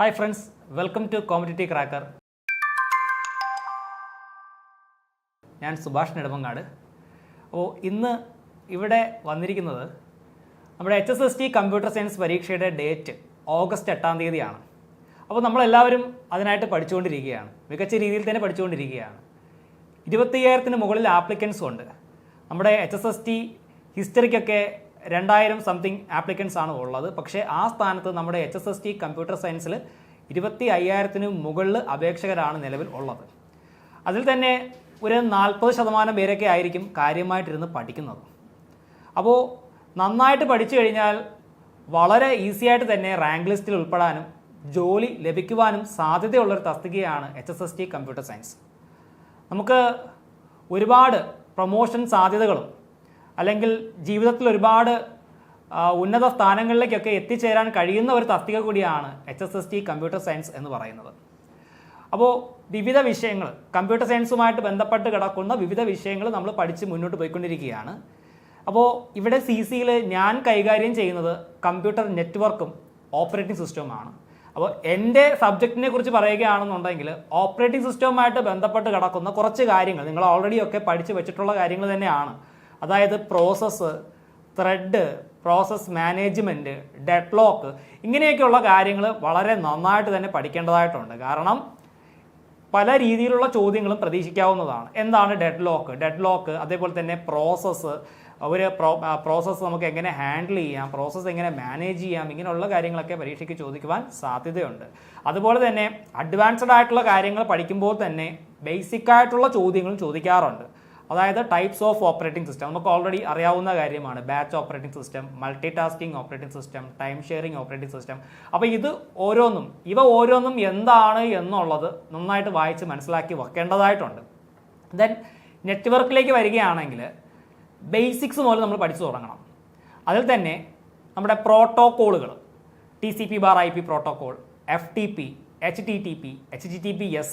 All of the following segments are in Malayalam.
Hi friends, welcome to competitive cracker. ഞാൻ സുഭാഷ് നെടുമങ്ങാട്. ഇന്ന് ഇവിടെ വന്നിരിക്കുന്നത് നമ്മുടെ HSST കമ്പ്യൂട്ടർ സയൻസ് പരീക്ഷയുടെ ഡേറ്റ് ഓഗസ്റ്റ് 8-ാം തീയതിയാണ്. അപ്പോൾ നമ്മളെല്ലാവരും അതിനായിട്ട് പഠിച്ചുകൊണ്ടിരിക്കുകയാണ്, മികച്ച രീതിയിൽ തന്നെ പഠിച്ചുകൊണ്ടിരിക്കുകയാണ്. 25,000-ന് മുകളിൽ ആപ്ലിക്കൻസും ഉണ്ട്. നമ്മുടെ HSST ഹിസ്റ്ററിക്കൊക്കെ 2000 സംതിങ് ആപ്ലിക്കൻസ് ആണ് ഉള്ളത്. പക്ഷേ ആ സ്ഥാനത്ത് നമ്മുടെ HSST കമ്പ്യൂട്ടർ സയൻസിൽ 25,000-ന് മുകളിൽ അപേക്ഷകരാണ് നിലവിൽ ഉള്ളത്. അതിൽ തന്നെ ഒരു 40% പേരൊക്കെ ആയിരിക്കും കാര്യമായിട്ടിരുന്ന് പഠിക്കുന്നത്. അപ്പോൾ നന്നായിട്ട് പഠിച്ചു കഴിഞ്ഞാൽ വളരെ ഈസി ആയിട്ട് തന്നെ റാങ്ക് ലിസ്റ്റിൽ ഉൾപ്പെടാനും ജോലി ലഭിക്കുവാനും സാധ്യതയുള്ളൊരു തസ്തികയാണ് HSST കമ്പ്യൂട്ടർ സയൻസ്. നമുക്ക് ഒരുപാട് പ്രൊമോഷൻ സാധ്യതകളും അല്ലെങ്കിൽ ജീവിതത്തിൽ ഒരുപാട് ഉന്നത സ്ഥാനങ്ങളിലേക്കൊക്കെ എത്തിച്ചേരാൻ കഴിയുന്ന ഒരു തസ്തിക കൂടിയാണ് HSST കമ്പ്യൂട്ടർ സയൻസ് എന്ന് പറയുന്നത്. അപ്പോൾ വിവിധ വിഷയങ്ങൾ, കമ്പ്യൂട്ടർ സയൻസുമായിട്ട് ബന്ധപ്പെട്ട് കിടക്കുന്ന വിവിധ വിഷയങ്ങൾ നമ്മൾ പഠിച്ച് മുന്നോട്ട് പോയിക്കൊണ്ടിരിക്കുകയാണ്. അപ്പോൾ ഇവിടെ CCയിൽ ഞാൻ കൈകാര്യം ചെയ്യുന്നത് കമ്പ്യൂട്ടർ നെറ്റ്വർക്കും ഓപ്പറേറ്റിംഗ് സിസ്റ്റവുമാണ്. അപ്പോൾ എൻ്റെ സബ്ജക്റ്റിനെ കുറിച്ച് പറയുകയാണെന്നുണ്ടെങ്കിൽ ഓപ്പറേറ്റിംഗ് സിസ്റ്റവുമായിട്ട് ബന്ധപ്പെട്ട് കിടക്കുന്ന കുറച്ച് കാര്യങ്ങൾ നിങ്ങൾ ഓൾറെഡി ഒക്കെ പഠിച്ച് വെച്ചിട്ടുള്ള കാര്യങ്ങൾ തന്നെയാണ്. അതായത് process, thread, process management, deadlock, ഇങ്ങനെയൊക്കെയുള്ള കാര്യങ്ങൾ വളരെ നന്നായിട്ട് തന്നെ പഠിക്കേണ്ടതായിട്ടുണ്ട്. കാരണം പല രീതിയിലുള്ള ചോദ്യങ്ങളും പ്രതീക്ഷിക്കാവുന്നതാണ്. എന്താണ് ഡെഡ്ലോക്ക്, അതേപോലെ തന്നെ പ്രോസസ്സ്, ഒരു പ്രോസസ്സ് നമുക്ക് എങ്ങനെ ഹാൻഡിൽ ചെയ്യാം, പ്രോസസ്സ് എങ്ങനെ മാനേജ് ചെയ്യാം, ഇങ്ങനെയുള്ള കാര്യങ്ങളൊക്കെ പരീക്ഷയ്ക്ക് ചോദിക്കുവാൻ സാധ്യതയുണ്ട്. അതുപോലെ തന്നെ അഡ്വാൻസ്ഡ് ആയിട്ടുള്ള കാര്യങ്ങൾ പഠിക്കുമ്പോൾ തന്നെ ബേസിക് ആയിട്ടുള്ള ചോദ്യങ്ങളും ചോദിക്കാറുണ്ട്. അതായത് ടൈപ്സ് ഓഫ് ഓപ്പറേറ്റിംഗ് സിസ്റ്റം നമുക്ക് ഓൾറെഡി അറിയാവുന്ന കാര്യമാണ്. Batch operating system, multi tasking operating system, time sharing operating system. അപ്പോൾ ഇവ ഓരോന്നും എന്താണ് എന്നുള്ളത് നന്നായിട്ട് വായിച്ച് മനസ്സിലാക്കി വെക്കേണ്ടതായിട്ടുണ്ട്. ദെൻ നെറ്റ്വർക്കിലേക്ക് വരികയാണെങ്കിൽ ബേസിക്സ് മുതൽ നമ്മൾ പഠിച്ചു തുടങ്ങണം. അതിൽ തന്നെ നമ്മുടെ പ്രോട്ടോക്കോളുകൾ, TCP/IP protocol, FTP, HTTP, HTTPS,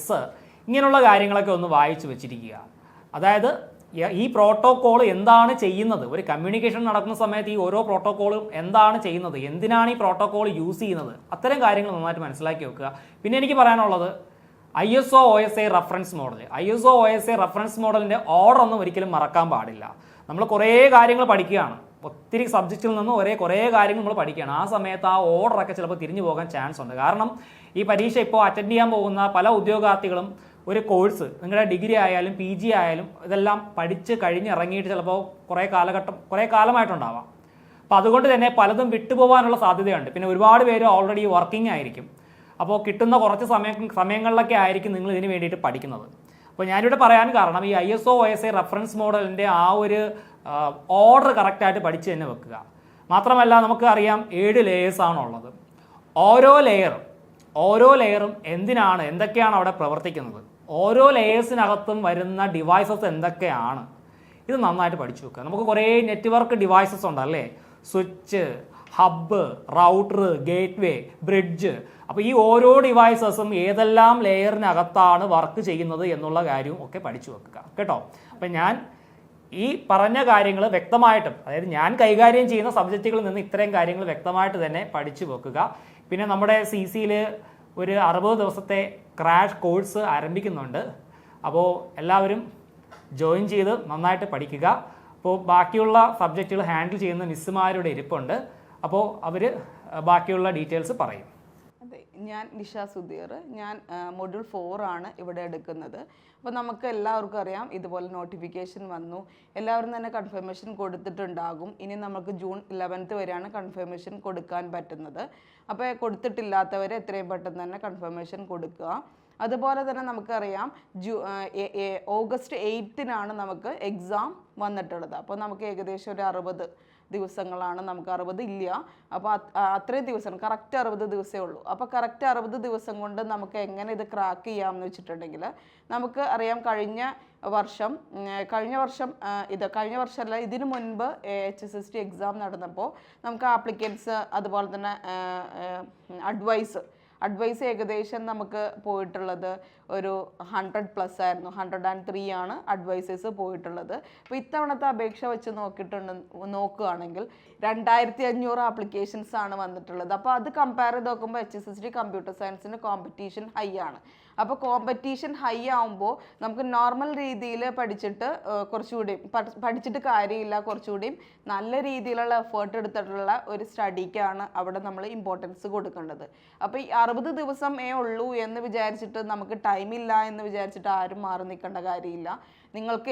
ഇങ്ങനെയുള്ള കാര്യങ്ങളൊക്കെ ഒന്ന് വായിച്ചു വെച്ചിരിക്കുക. അതായത് ഈ പ്രോട്ടോക്കോൾ എന്താണ് ചെയ്യുന്നത്, ഒരു കമ്മ്യൂണിക്കേഷൻ നടക്കുന്ന സമയത്ത് ഈ ഓരോ പ്രോട്ടോക്കോളും എന്താണ് ചെയ്യുന്നത്, എന്തിനാണ് ഈ പ്രോട്ടോക്കോൾ യൂസ് ചെയ്യുന്നത്, അത്തരം കാര്യങ്ങൾ നന്നായിട്ട് മനസ്സിലാക്കി വെക്കുക. പിന്നെ എനിക്ക് പറയാനുള്ളത് ISO OSI reference model. ISO OSI reference മോഡലിൻ്റെ ഓർഡർ ഒന്നും ഒരിക്കലും മറക്കാൻ പാടില്ല. നമ്മൾ കുറേ കാര്യങ്ങൾ പഠിക്കുകയാണ്, ഒത്തിരി സബ്ജക്റ്റിൽ നിന്ന് കുറേ കാര്യങ്ങൾ നമ്മൾ പഠിക്കുകയാണ്. ആ സമയത്ത് ആ ഓർഡറൊക്കെ ചിലപ്പോൾ തിരിഞ്ഞു പോകാൻ ചാൻസ് ഉണ്ട്. കാരണം ഈ പരീക്ഷ ഇപ്പോൾ അറ്റൻഡ് ചെയ്യാൻ പോകുന്ന പല ഉദ്യോഗാർത്ഥികളും ഒരു കോഴ്സ്, നിങ്ങളുടെ ഡിഗ്രി ആയാലും PG ആയാലും ഇതെല്ലാം പഠിച്ച് കഴിഞ്ഞിറങ്ങിയിട്ട് ചിലപ്പോൾ കുറേ കാലമായിട്ടുണ്ടാവാം. അപ്പോൾ അതുകൊണ്ട് തന്നെ പലതും വിട്ടുപോകാനുള്ള സാധ്യതയുണ്ട്. പിന്നെ ഒരുപാട് പേര് ഓൾറെഡി വർക്കിംഗ് ആയിരിക്കും. അപ്പോൾ കിട്ടുന്ന കുറച്ച് സമയങ്ങളിലൊക്കെ ആയിരിക്കും നിങ്ങൾ ഇതിന് വേണ്ടിയിട്ട് പഠിക്കുന്നത്. അപ്പോൾ ഞാനിവിടെ പറയാൻ കാരണം ഈ ISO OSI റഫറൻസ് മോഡലിൻ്റെ ആ ഒരു ഓർഡർ കറക്റ്റായിട്ട് പഠിച്ച് തന്നെ വെക്കുക. മാത്രമല്ല നമുക്ക് അറിയാം 7 ലേയേഴ്സാണുള്ളത്. ഓരോ ലെയറും എന്തൊക്കെയാണ് അവിടെ പ്രവർത്തിക്കുന്നത്, ഓരോ ലെയേഴ്സിനകത്തും വരുന്ന ഡിവൈസസ് എന്തൊക്കെയാണ്, ഇത് നന്നായിട്ട് പഠിച്ചു വെക്കുക. നമുക്ക് കുറേ നെറ്റ്വർക്ക് ഡിവൈസസ് ഉണ്ടല്ലേ, switch, hub, router, gateway, bridge. അപ്പോൾ ഈ ഓരോ ഡിവൈസസും ഏതെല്ലാം ലെയറിനകത്താണ് വർക്ക് ചെയ്യുന്നത് എന്നുള്ള കാര്യവും ഒക്കെ പഠിച്ചു വെക്കുക കേട്ടോ. അപ്പം ഞാൻ ഈ പറഞ്ഞ കാര്യങ്ങൾ വ്യക്തമായിട്ടും, അതായത് ഞാൻ കൈകാര്യം ചെയ്യുന്ന സബ്ജക്റ്റുകളിൽ നിന്ന് ഇത്രയും കാര്യങ്ങൾ വ്യക്തമായിട്ട് തന്നെ പഠിച്ചു വെക്കുക. പിന്നെ നമ്മുടെ CCയിൽ ഒരു 60 ദിവസത്തെ ക്രാഷ് കോഴ്സ് ആരംഭിക്കുന്നുണ്ട്. അപ്പോൾ എല്ലാവരും ജോയിൻ ചെയ്ത് നന്നായിട്ട് പഠിക്കുക. അപ്പോൾ ബാക്കിയുള്ള സബ്ജക്റ്റുകൾ ഹാൻഡിൽ ചെയ്യുന്ന മിസ്സുമാരുടെ ഇരിപ്പുണ്ട്. അപ്പോൾ അവർ ബാക്കിയുള്ള ഡീറ്റെയിൽസ് പറയും. അതെ, ഞാൻ നിഷ സുധീർ. ഞാൻ മൊഡ്യൂൾ 4 ആണ് ഇവിടെ എടുക്കുന്നത്. അപ്പോൾ നമുക്ക് എല്ലാവർക്കും അറിയാം, ഇതുപോലെ നോട്ടിഫിക്കേഷൻ വന്നു, എല്ലാവരും തന്നെ കൺഫർമേഷൻ കൊടുത്തിട്ടുണ്ടാകും. ഇനി നമുക്ക് ജൂൺ 11th വരെയാണ് കൺഫർമേഷൻ കൊടുക്കാൻ പറ്റുന്നത്. അപ്പോൾ കൊടുത്തിട്ടില്ലാത്തവർ എത്രയും പെട്ടെന്ന് തന്നെ കൺഫർമേഷൻ കൊടുക്കുക. അതുപോലെ തന്നെ നമുക്കറിയാം ഓഗസ്റ്റ് 8-നാണ് നമുക്ക് എക്സാം വന്നിട്ടുള്ളത്. അപ്പോൾ നമുക്ക് ഏകദേശം ഒരു 60 ദിവസങ്ങളാണ്. നമുക്ക് 60 ഇല്ല, അപ്പോൾ അത്രയും ദിവസം, കറക്റ്റ് 60 ദിവസമേ ഉള്ളൂ. അപ്പോൾ കറക്റ്റ് 60 ദിവസം കൊണ്ട് നമുക്ക് എങ്ങനെ ഇത് ക്രാക്ക് ചെയ്യാമെന്ന് വെച്ചിട്ടുണ്ടെങ്കിൽ, നമുക്ക് അറിയാം കഴിഞ്ഞ വർഷമല്ല, ഇതിനു മുൻപ് HSST എക്സാം നടന്നപ്പോൾ നമുക്ക് ആപ്ലിക്കൻസ്, അതുപോലെ തന്നെ അഡ്വൈസ് ഏകദേശം നമുക്ക് പോയിട്ടുള്ളത് ഒരു 100+ ആയിരുന്നു. 103 ആണ് അഡ്വൈസേഴ്സ് പോയിട്ടുള്ളത്. അപ്പോൾ ഇത്തവണത്തെ അപേക്ഷ വെച്ച് നോക്കുകയാണെങ്കിൽ 2500 ആപ്ലിക്കേഷൻസ് ആണ് വന്നിട്ടുള്ളത്. അപ്പോൾ അത് കമ്പയർ ചെയ്ത് നോക്കുമ്പോൾ HSST കമ്പ്യൂട്ടർ സയൻസിന് കോമ്പറ്റീഷൻ ഹൈ ആണ്. അപ്പോൾ കോമ്പറ്റീഷൻ ഹൈ ആവുമ്പോൾ നമുക്ക് നോർമൽ രീതിയിൽ പഠിച്ചിട്ട് കുറച്ചുകൂടി പഠിച്ചിട്ട് കാര്യമില്ല, കുറച്ചുകൂടിയും നല്ല രീതിയിലുള്ള എഫേർട്ട് എടുത്തിട്ടുള്ള ഒരു സ്റ്റഡിക്കാണ് അവിടെ നമ്മൾ ഇമ്പോർട്ടൻസ് കൊടുക്കേണ്ടത്. അപ്പോൾ ഈ 60 ദിവസമേ ഉള്ളൂ എന്ന് വിചാരിച്ചിട്ട് നമുക്ക് ടൈമില്ല എന്ന് വിചാരിച്ചിട്ട് ആരും മാറി നിൽക്കേണ്ട കാര്യമില്ല. നിങ്ങൾക്ക്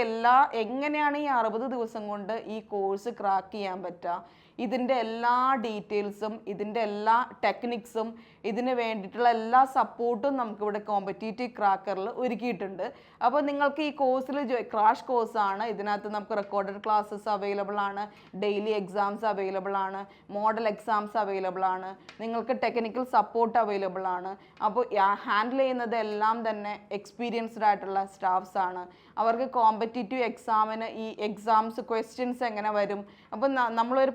എങ്ങനെയാണ് ഈ 60 ദിവസം കൊണ്ട് ഈ കോഴ്സ് ക്രാക്ക് ചെയ്യാൻ പറ്റുക, ഇതിൻ്റെ എല്ലാ ഡീറ്റെയിൽസും, ഇതിൻ്റെ എല്ലാ ടെക്നിക്സും, ഇതിന് വേണ്ടിയിട്ടുള്ള എല്ലാ സപ്പോർട്ടും നമുക്കിവിടെ കോമ്പറ്റീറ്റീവ് ക്രാക്കറിൽ ഒരുക്കിയിട്ടുണ്ട്. അപ്പോൾ നിങ്ങൾക്ക് ഈ കോഴ്സിൽ ക്രാഷ് കോഴ്സാണ്. ഇതിനകത്ത് നമുക്ക് റെക്കോർഡഡ് ക്ലാസ്സസ് അവൈലബിൾ ആണ്, ഡെയിലി എക്സാംസ് അവൈലബിൾ ആണ്, മോഡൽ എക്സാംസ് അവൈലബിൾ ആണ്, നിങ്ങൾക്ക് ടെക്നിക്കൽ സപ്പോർട്ട് അവൈലബിൾ ആണ്. അപ്പോൾ ഹാൻഡിൽ ചെയ്യുന്നത് എല്ലാം തന്നെ എക്സ്പീരിയൻസ്ഡ് ആയിട്ടുള്ള സ്റ്റാഫ്സ് ആണ്. അവർക്ക് കോമ്പറ്റീറ്റീവ് എക്സാമിന് ഈ എക്സാംസ് ക്വസ്റ്റ്യൻസ് എങ്ങനെ വരും, അപ്പോൾ നമ്മളൊരു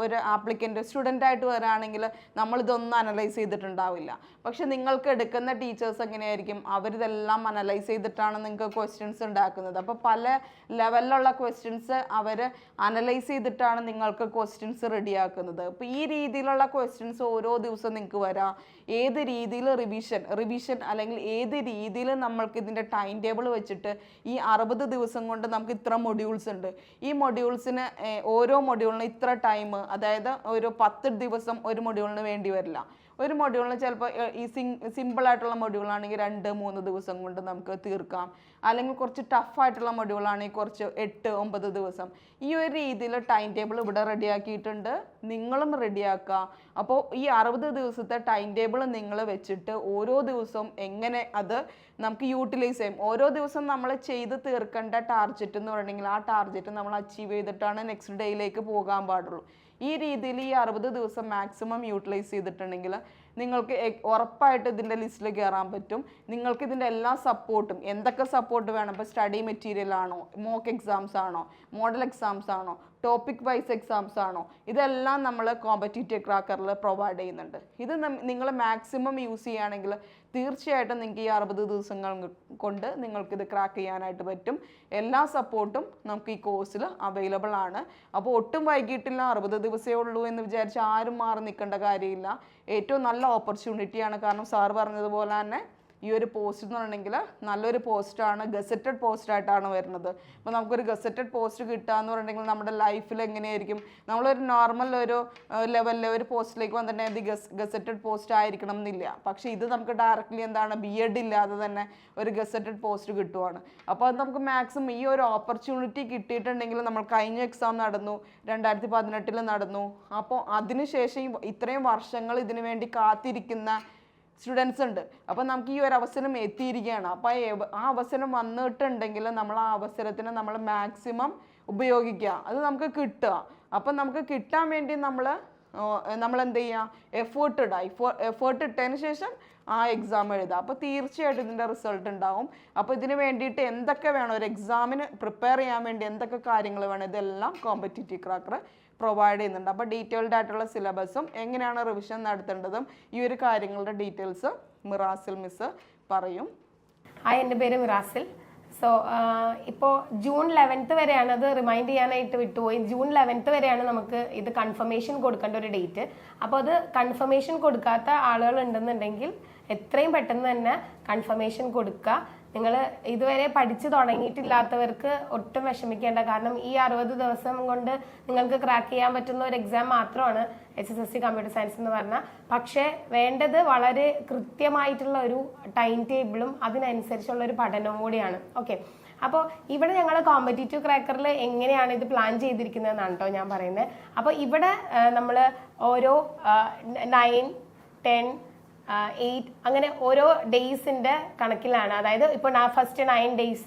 ഒരു ആപ്ലിക്കൻ്റ് സ്റ്റുഡൻ്റായിട്ട് വരികയാണെങ്കിൽ നമ്മളിതൊന്നും അനലൈസ് ചെയ്തിട്ടുണ്ടാവില്ല. പക്ഷെ നിങ്ങൾക്ക് എടുക്കുന്ന ടീച്ചേഴ്സ് എങ്ങനെയായിരിക്കും, അവരിതെല്ലാം അനലൈസ് ചെയ്തിട്ടാണ് നിങ്ങൾക്ക് ക്വസ്റ്റ്യൻസ് ഉണ്ടാക്കുന്നത്. അപ്പോൾ പല ലെവലിലുള്ള ക്വസ്റ്റ്യൻസ് അവർ അനലൈസ് ചെയ്തിട്ടാണ് നിങ്ങൾക്ക് ക്വസ്റ്റ്യൻസ് റെഡിയാക്കുന്നത്. അപ്പോൾ ഈ രീതിയിലുള്ള ക്വസ്റ്റ്യൻസ് ഓരോ ദിവസം നിങ്ങൾക്ക് വരാം. ഏത് രീതിയിൽ റിവിഷൻ അല്ലെങ്കിൽ ഏത് രീതിയിൽ നമ്മൾക്ക് ഇതിൻ്റെ ടൈം ടേബിൾ വെച്ചിട്ട് ഈ 60 ദിവസം കൊണ്ട് നമുക്ക് ഇത്ര മൊഡ്യൂൾസ് ഉണ്ട്, ഈ മൊഡ്യൂൾസിന് ഓരോ മൊഡ്യൂളിന് ഇത്ര ടൈം, അതായത് ഒരു 10 ദിവസം ഒരു മൊഡ്യൂളിന് വേണ്ടി വരില്ല. ഒരു മൊഡ്യൂളിന് ചിലപ്പോൾ ഈ സിമ്പിളായിട്ടുള്ള മൊഡ്യൂളാണെങ്കിൽ 2-3 ദിവസം കൊണ്ട് നമുക്ക് തീർക്കാം. അല്ലെങ്കിൽ കുറച്ച് ടഫായിട്ടുള്ള മൊഡ്യൂളാണെങ്കിൽ കുറച്ച് 8-9 ദിവസം. ഈ ഒരു രീതിയിൽ ടൈം ടേബിൾ ഇവിടെ റെഡിയാക്കിയിട്ടുണ്ട്, നിങ്ങളും റെഡിയാക്കുക. അപ്പോൾ ഈ 60 ദിവസത്തെ ടൈം ടേബിൾ നിങ്ങൾ വെച്ചിട്ട് ഓരോ ദിവസവും എങ്ങനെ അത് നമുക്ക് യൂട്ടിലൈസ് ചെയ്യും. ഓരോ ദിവസം നമ്മൾ ചെയ്ത് തീർക്കേണ്ട ടാർഗറ്റ് എന്ന് പറഞ്ഞെങ്കിൽ ആ ടാർഗറ്റ് നമ്മൾ അച്ചീവ് ചെയ്തിട്ടാണ് നെക്സ്റ്റ് ഡേയിലേക്ക് പോകാൻ പാടുള്ളൂ. ഈ രീതിയിൽ ഈ 60 ദിവസം മാക്സിമം യൂട്ടിലൈസ് ചെയ്തിട്ടുണ്ടെങ്കിൽ നിങ്ങൾക്ക് ഉറപ്പായിട്ട് ഇതിൻ്റെ ലിസ്റ്റിൽ കയറാൻ പറ്റും. നിങ്ങൾക്ക് ഇതിൻ്റെ എല്ലാ സപ്പോർട്ടും, എന്തൊക്കെ സപ്പോർട്ട് വേണം, ഇപ്പോൾ സ്റ്റഡി മെറ്റീരിയൽ ആണോ, മോക്ക് എക്സാംസ് ആണോ, മോഡൽ എക്സാംസ് ആണോ, ടോപ്പിക് വൈസ് എക്സാംസ് ആണോ, ഇതെല്ലാം നമ്മൾ കോമ്പറ്റീറ്റീവ് ക്രാക്കറിൽ പ്രൊവൈഡ് ചെയ്യുന്നുണ്ട്. ഇത് നിങ്ങൾ മാക്സിമം യൂസ് ചെയ്യുകയാണെങ്കിൽ തീർച്ചയായിട്ടും നിങ്ങൾക്ക് ഈ 60 ദിവസങ്ങൾ കൊണ്ട് നിങ്ങൾക്കിത് ക്രാക്ക് ചെയ്യാനായിട്ട് പറ്റും. എല്ലാ സപ്പോർട്ടും നമുക്ക് ഈ കോഴ്സിൽ അവൈലബിൾ ആണ്. അപ്പോൾ ഒട്ടും വൈകിട്ടില്ല, 60 ദിവസമേ ഉള്ളൂ എന്ന് വിചാരിച്ച് ആരും മാറി നിൽക്കേണ്ട കാര്യമില്ല. ഏറ്റവും നല്ല ഓപ്പർച്യൂണിറ്റിയാണ്. കാരണം സാർ പറഞ്ഞതുപോലെ തന്നെ ഈ ഒരു പോസ്റ്റ് എന്ന് പറഞ്ഞിട്ടുണ്ടെങ്കിൽ നല്ലൊരു പോസ്റ്റാണ്, ഗസറ്റഡ് പോസ്റ്റായിട്ടാണ് വരുന്നത്. അപ്പോൾ നമുക്കൊരു ഗസറ്റഡ് പോസ്റ്റ് കിട്ടുക എന്ന് പറഞ്ഞിട്ടുണ്ടെങ്കിൽ നമ്മുടെ ലൈഫിൽ എങ്ങനെയായിരിക്കും, നമ്മളൊരു നോർമൽ ഒരു ലെവലിൽ ഒരു പോസ്റ്റിലേക്ക് വന്നിട്ടുണ്ടെങ്കിൽ ഗസറ്റഡ് പോസ്റ്റ് ആയിരിക്കണം എന്നില്ല. പക്ഷേ ഇത് നമുക്ക് ഡയറക്റ്റ്ലി എന്താണ്, BEd ഇല്ലാതെ തന്നെ ഒരു ഗസറ്റഡ് പോസ്റ്റ് കിട്ടുവാണ്. അപ്പോൾ അത് നമുക്ക് മാക്സിമം ഈ ഒരു ഓപ്പർച്യൂണിറ്റി കിട്ടിയിട്ടുണ്ടെങ്കിൽ, നമ്മൾ കഴിഞ്ഞ എക്സാം നടന്നു 2018 നടന്നു. അപ്പോൾ അതിനുശേഷം ഇത്രയും വർഷങ്ങൾ ഇതിനു വേണ്ടി കാത്തിരിക്കുന്ന സ്റ്റുഡൻസ് ഉണ്ട്. അപ്പോൾ നമുക്ക് ഈ ഒരു അവസരം എത്തിയിരിക്കുകയാണ്. അപ്പോൾ ആ അവസരം വന്നിട്ടുണ്ടെങ്കിൽ നമ്മൾ ആ അവസരത്തിന് നമ്മൾ മാക്സിമം ഉപയോഗിക്കുക, അത് നമുക്ക് കിട്ടുക. അപ്പം നമുക്ക് കിട്ടാൻ വേണ്ടി നമ്മൾ എന്ത് ചെയ്യുക, എഫേർട്ട് ഇട്ടതിന് ശേഷം ആ എക്സാം എഴുതുക. അപ്പോൾ തീർച്ചയായിട്ടും ഇതിൻ്റെ റിസൾട്ട് ഉണ്ടാവും. അപ്പോൾ ഇതിന് വേണ്ടിയിട്ട് എന്തൊക്കെ വേണം, ഒരു എക്സാമിന് പ്രിപ്പയർ ചെയ്യാൻ വേണ്ടി എന്തൊക്കെ കാര്യങ്ങൾ വേണം, ഇതെല്ലാം കോമ്പറ്റീറ്റീവ് ക്രാക്കർ പ്രൊവൈഡ് ചെയ്യുന്നുണ്ട്. അപ്പോൾ ഡീറ്റെയിൽഡ് ആയിട്ടുള്ള സിലബസും എങ്ങനെയാണ് റിവിഷൻ നടത്തേണ്ടതും ഈ ഒരു കാര്യങ്ങളുടെ ഡീറ്റെയിൽസ് മിറാസിൽ മിസ് പറയും. ഹായ്, എൻ്റെ പേര് മിറാസിൽ. സോ ഇപ്പോൾ June 11th വരെയാണ്, അത് റിമൈൻഡ് ചെയ്യാനായിട്ട് വിട്ടുപോയി. June 11th വരെയാണ് നമുക്ക് ഇത് കൺഫർമേഷൻ കൊടുക്കേണ്ട ഒരു ഡേറ്റ്. അപ്പോൾ അത് കൺഫർമേഷൻ കൊടുക്കാത്ത ആളുകൾ ഉണ്ടെന്നുണ്ടെങ്കിൽ എത്രയും പെട്ടെന്ന് തന്നെ കൺഫർമേഷൻ കൊടുക്കുക. നിങ്ങൾ ഇതുവരെ പഠിച്ചു തുടങ്ങിയിട്ടില്ലാത്തവർക്ക് ഒട്ടും വിഷമിക്കേണ്ട. കാരണം ഈ 60 ദിവസം കൊണ്ട് നിങ്ങൾക്ക് ക്രാക്ക് ചെയ്യാൻ പറ്റുന്ന ഒരു എക്സാം മാത്രമാണ് HSST കമ്പ്യൂട്ടർ സയൻസ് എന്ന് പറഞ്ഞാൽ. പക്ഷേ വേണ്ടത് വളരെ കൃത്യമായിട്ടുള്ള ഒരു ടൈം ടേബിളും അതിനനുസരിച്ചുള്ള ഒരു പഠനവും കൂടിയാണ്. ഓക്കെ, അപ്പോൾ ഇവിടെ ഞങ്ങൾ കോമ്പറ്റീറ്റീവ് ക്രാക്കറിൽ എങ്ങനെയാണ് ഇത് പ്ലാൻ ചെയ്തിരിക്കുന്നതെന്നാണ് കേട്ടോ ഞാൻ പറയുന്നത്. അപ്പോൾ ഇവിടെ നമ്മൾ ഓരോ 9, 10, 8 അങ്ങനെ ഓരോ ഡേയ്സിൻ്റെ കണക്കിലാണ്. അതായത് ഇപ്പോൾ ഫസ്റ്റ് 9 days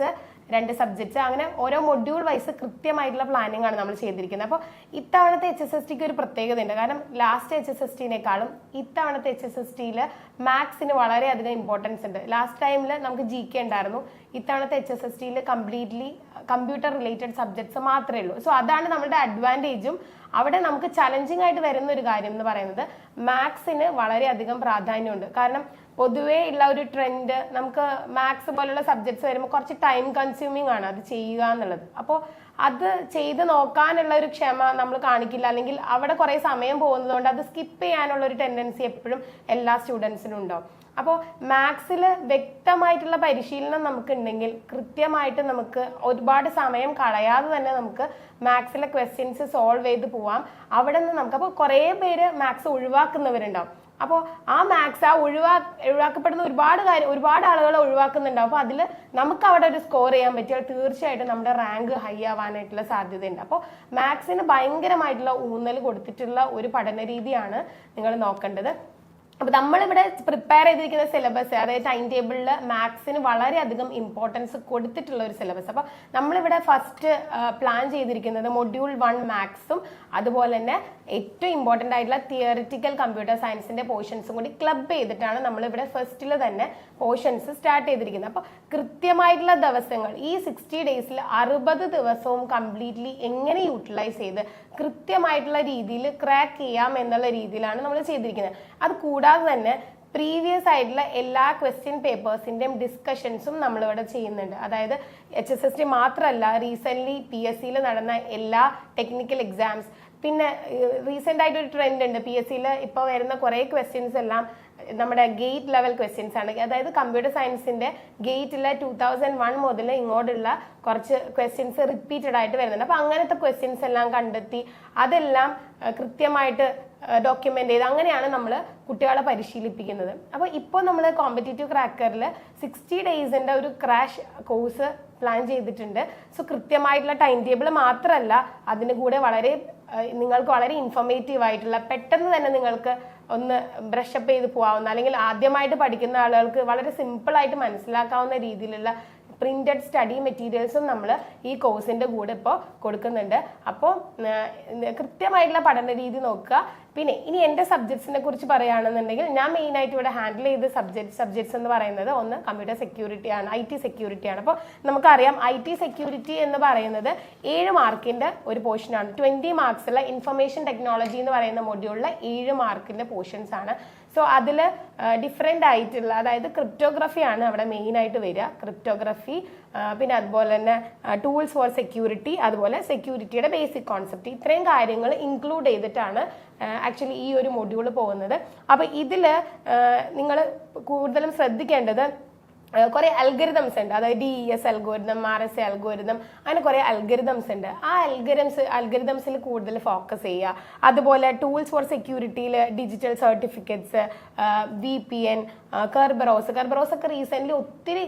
2 സബ്ജക്ട്സ്, അങ്ങനെ ഓരോ മൊഡ്യൂൾ വൈസ് കൃത്യമായിട്ടുള്ള പ്ലാനിങ് ആണ് നമ്മൾ ചെയ്തിരിക്കുന്നത്. അപ്പോൾ ഇത്തവണത്തെ HSSTക്ക് ഒരു പ്രത്യേകതയുണ്ട്. കാരണം ലാസ്റ്റ് HSSTനേക്കാളും ഇത്തവണത്തെ HSSTയിൽ മാത്സിന് വളരെയധികം ഇമ്പോർട്ടൻസ് ഉണ്ട്. ലാസ്റ്റ് ടൈമിൽ നമുക്ക് GK ഉണ്ടായിരുന്നു. ഇത്തവണത്തെ HSSTയിൽ കംപ്ലീറ്റ്ലി കമ്പ്യൂട്ടർ റിലേറ്റഡ് സബ്ജക്ട്സ് മാത്രമേ ഉള്ളൂ. സോ അതാണ് നമ്മുടെ അഡ്വാൻറ്റേജും. അവിടെ നമുക്ക് ചലഞ്ചിങ് ആയിട്ട് വരുന്ന ഒരു കാര്യം എന്ന് പറയുന്നത് മാത്സിന് വളരെയധികം പ്രാധാന്യമുണ്ട്. കാരണം പൊതുവേ ഉള്ള ഒരു ട്രെൻഡ് നമുക്ക് മാത്സ് പോലുള്ള സബ്ജക്ട്സ് വരുമ്പോൾ കുറച്ച് ടൈം കൺസ്യൂമിങ് ആണ് അത് ചെയ്യുക എന്നുള്ളത്. അപ്പോൾ അത് ചെയ്ത് നോക്കാനുള്ള ഒരു ക്ഷമ നമ്മൾ കാണിക്കില്ല, അല്ലെങ്കിൽ അവിടെ കുറേ സമയം പോകുന്നത് കൊണ്ട് അത് സ്കിപ്പ് ചെയ്യാനുള്ള ഒരു ടെൻഡൻസി എപ്പോഴും എല്ലാ സ്റ്റുഡൻസിനും ഉണ്ടാവും. അപ്പോൾ മാത്സിൽ വ്യക്തമായിട്ടുള്ള പരിശീലനം നമുക്ക് ഉണ്ടെങ്കിൽ കൃത്യമായിട്ട് നമുക്ക് ഒരുപാട് സമയം കളയാതെ തന്നെ നമുക്ക് മാത്സിലെ ക്വസ്റ്റ്യൻസ് സോൾവ് ചെയ്ത് പോവാം. അവിടെ നിന്ന് നമുക്ക് അപ്പോൾ കുറേ പേര് മാത്സ് ഒഴിവാക്കുന്നവരുണ്ടാവും. അപ്പോൾ ആ മാത്സ് ഒഴിവാക്കപ്പെടുന്ന ഒരുപാട് ആളുകൾ ഒഴിവാക്കുന്നുണ്ടാവും. അപ്പോൾ അതിൽ നമുക്ക് അവിടെ ഒരു സ്കോർ ചെയ്യാൻ പറ്റിയാൽ തീർച്ചയായിട്ടും നമ്മുടെ റാങ്ക് ഹൈ ആവാനായിട്ടുള്ള സാധ്യതയുണ്ട്. അപ്പോൾ മാത്സിന് ഭയങ്കരമായിട്ടുള്ള ഊന്നൽ കൊടുത്തിട്ടുള്ള ഒരു പഠന രീതിയാണ് നിങ്ങൾ നോക്കേണ്ടത്. അപ്പോൾ നമ്മളിവിടെ പ്രിപ്പയർ ചെയ്തിരിക്കുന്ന സിലബസ്, അതായത് ടൈം ടേബിളിൽ മാത്സിന് വളരെയധികം ഇമ്പോർട്ടൻസ് കൊടുത്തിട്ടുള്ള ഒരു സിലബസ്. അപ്പോൾ നമ്മളിവിടെ ഫസ്റ്റ് പ്ലാൻ ചെയ്തിരിക്കുന്നത് മൊഡ്യൂൾ 1 മാത്സും അതുപോലെ തന്നെ ഏറ്റവും ഇമ്പോർട്ടൻ്റ് ആയിട്ടുള്ള തിയറിറ്റിക്കൽ കമ്പ്യൂട്ടർ സയൻസിന്റെ പോർഷൻസും കൂടി ക്ലബ് ചെയ്തിട്ടാണ് നമ്മളിവിടെ ഫസ്റ്റിൽ തന്നെ പോർഷൻസ് സ്റ്റാർട്ട് ചെയ്തിരിക്കുന്നത്. അപ്പോൾ കൃത്യമായിട്ടുള്ള ദിവസങ്ങൾ ഈ 60 ഡേയ്സിൽ 60 ദിവസവും കംപ്ലീറ്റ്ലി എങ്ങനെ യൂട്ടിലൈസ് ചെയ്ത് കൃത്യമായിട്ടുള്ള രീതിയിൽ ക്രാക്ക് ചെയ്യാം എന്നുള്ള രീതിയിലാണ് നമ്മൾ ചെയ്തിരിക്കുന്നത്. അത് കൂടാതെ തന്നെ പ്രീവിയസ് ആയിട്ടുള്ള എല്ലാ ക്വസ്റ്റ്യൻ പേപ്പേഴ്സിന്റെയും ഡിസ്കഷൻസും നമ്മളിവിടെ ചെയ്യുന്നുണ്ട്. അതായത് HSST മാത്രമല്ല, റീസെന്റ് PSCയിൽ നടന്ന എല്ലാ ടെക്നിക്കൽ എക്സാംസ്, പിന്നെ റീസെന്റ് ആയിട്ട് ഒരു ട്രെൻഡ് ഉണ്ട് PSCയിൽ ഇപ്പോൾ വരുന്ന കുറേ ക്വസ്റ്റ്യൻസ് എല്ലാം നമ്മുടെ ഗേറ്റ് ലെവൽ ക്വസ്റ്റ്യൻസ് ആണ്. അതായത് കമ്പ്യൂട്ടർ സയൻസിന്റെ ഗേറ്റിലെ 2001 മുതൽ ഇങ്ങോട്ടുള്ള കുറച്ച് ക്വസ്റ്റ്യൻസ് റിപ്പീറ്റഡ് ആയിട്ട് വരുന്നുണ്ട്. അപ്പൊ അങ്ങനത്തെ ക്വസ്റ്റ്യൻസ് എല്ലാം കണ്ടെത്തി അതെല്ലാം കൃത്യമായിട്ട് ഡോക്യുമെന്റ് ചെയ്ത് അങ്ങനെയാണ് നമ്മൾ കുട്ടികളെ പരിശീലിപ്പിക്കുന്നത്. അപ്പോൾ ഇപ്പോൾ നമ്മൾ കോമ്പറ്റേറ്റീവ് ക്രാക്കറിൽ 60 ഡേയ്സിന്റെ ഒരു ക്രാഷ് കോഴ്സ് പ്ലാൻ ചെയ്തിട്ടുണ്ട്. സോ കൃത്യമായിട്ടുള്ള ടൈം ടേബിൾ മാത്രമല്ല, അതിന് കൂടെ നിങ്ങൾക്ക് വളരെ ഇൻഫോർമേറ്റീവ് ആയിട്ടുള്ള, പെട്ടെന്ന് തന്നെ നിങ്ങൾക്ക് ഒന്ന് ബ്രഷപ്പ് ചെയ്ത് പോകാവുന്ന, അല്ലെങ്കിൽ ആദ്യമായിട്ട് പഠിക്കുന്ന ആളുകൾക്ക് വളരെ സിമ്പിൾ ആയിട്ട് മനസ്സിലാക്കാവുന്ന രീതിയിലുള്ള പ്രിന്റഡ് സ്റ്റഡി മെറ്റീരിയൽസും നമ്മൾ ഈ കോഴ്സിന്റെ കൂടെ ഇപ്പോൾ കൊടുക്കുന്നുണ്ട്. അപ്പോൾ കൃത്യമായിട്ടുള്ള പഠന രീതി നോക്കുക. പിന്നെ ഇനി എൻ്റെ സബ്ജക്ട്സിനെ കുറിച്ച് പറയുകയാണെന്നുണ്ടെങ്കിൽ ഞാൻ മെയിൻ ആയിട്ട് ഇവിടെ ഹാൻഡിൽ ചെയ്ത സബ്ജക്ട്സ് എന്ന് പറയുന്നത് ഒന്ന് കമ്പ്യൂട്ടർ സെക്യൂരിറ്റി ആണ്, IT സെക്യൂരിറ്റി ആണ്. അപ്പോൾ നമുക്കറിയാം IT സെക്യൂരിറ്റി എന്ന് പറയുന്നത് 7 മാർക്കിന്റെ ഒരു പോർഷനാണ്. 20 മാർക്സുള്ള ഇൻഫർമേഷൻ ടെക്നോളജി എന്ന് പറയുന്ന മൊഡ്യൂളിലെ 7 മാർക്കിന്റെ പോർഷൻസ് ആണ്. സോ അതിൽ ഡിഫറെൻ്റ് ആയിട്ടുള്ള, അതായത് ക്രിപ്റ്റോഗ്രഫി ആണ് അവിടെ മെയിൻ ആയിട്ട് വരിക. ക്രിപ്റ്റോഗ്രഫി, പിന്നെ അതുപോലെ തന്നെ ടൂൾസ് ഫോർ സെക്യൂരിറ്റി, അതുപോലെ സെക്യൂരിറ്റിയുടെ ബേസിക് കോൺസെപ്റ്റ്, ഇത്രയും കാര്യങ്ങൾ ഇൻക്ലൂഡ് ചെയ്തിട്ടാണ് ആക്ച്വലി ഈ ഒരു മൊഡ്യൂൾ പോകുന്നത്. അപ്പോൾ ഇതിൽ നിങ്ങൾ കൂടുതലും ശ്രദ്ധിക്കേണ്ടത് കുറെ അൽഗരിതംസ് ഉണ്ട്. അതായത് DES അൽഗോരിതം, RSA അൽഗോരിതം, അങ്ങനെ കുറെ അൽഗരിതംസ് ഉണ്ട്. ആ അൽഗരിതംസിൽ കൂടുതൽ ഫോക്കസ് ചെയ്യുക. അതുപോലെ ടൂൾസ് ഫോർ സെക്യൂരിറ്റിയിൽ ഡിജിറ്റൽ സർട്ടിഫിക്കറ്റ്സ്, VPN, കെർബറോസ് ഒക്കെ റീസെന്റ് ഒത്തിരി